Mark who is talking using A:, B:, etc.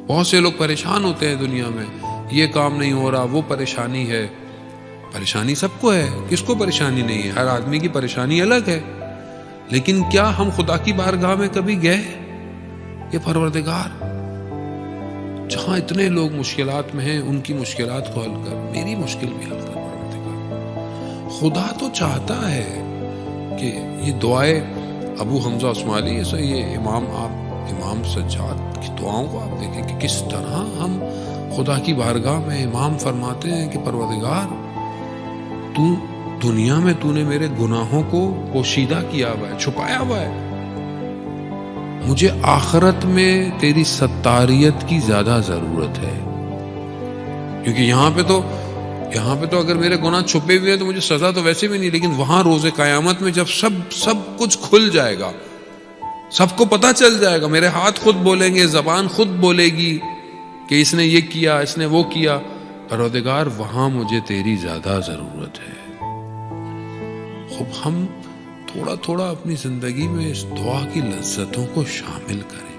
A: بہت سے لوگ پریشان ہوتے ہیں دنیا میں، یہ کام نہیں ہو رہا، وہ پریشانی ہے. پریشانی سب کو ہے، کس کو پریشانی نہیں ہے؟ ہر آدمی کی پریشانی الگ ہے. لیکن کیا ہم خدا کی بارگاہ میں کبھی گئے کہ پروردگار جہاں اتنے لوگ مشکلات میں ہیں ان کی مشکلات کو حل کر، میری مشکل بھی حل کر پروردگار. خدا تو چاہتا ہے کہ یہ دعائیں ابو حمزہ عثمالی، یہ امام سجاد کی دعاؤں کو آپ دیکھیں کہ کس طرح ہم خدا کی بارگاہ میں امام فرماتے ہیں کہ پروردگار تو دنیا میں تو نے میرے گناہوں کو پوشیدہ کیا ہوا ہے، چھپایا ہوا ہے، مجھے آخرت میں تیری ستاریت کی زیادہ ضرورت ہے. کیونکہ یہاں پہ تو اگر میرے گناہ چھپے ہوئے ہیں تو مجھے سزا تو ویسے بھی نہیں، لیکن وہاں روز قیامت میں جب سب کچھ کھل جائے گا، سب کو پتہ چل جائے گا، میرے ہاتھ خود بولیں گے، زبان خود بولے گی کہ اس نے یہ کیا، اس نے وہ کیا، پروردگار وہاں مجھے تیری زیادہ ضرورت ہے. خوب ہم تھوڑا تھوڑا اپنی زندگی میں اس دعا کی لذتوں کو شامل کریں.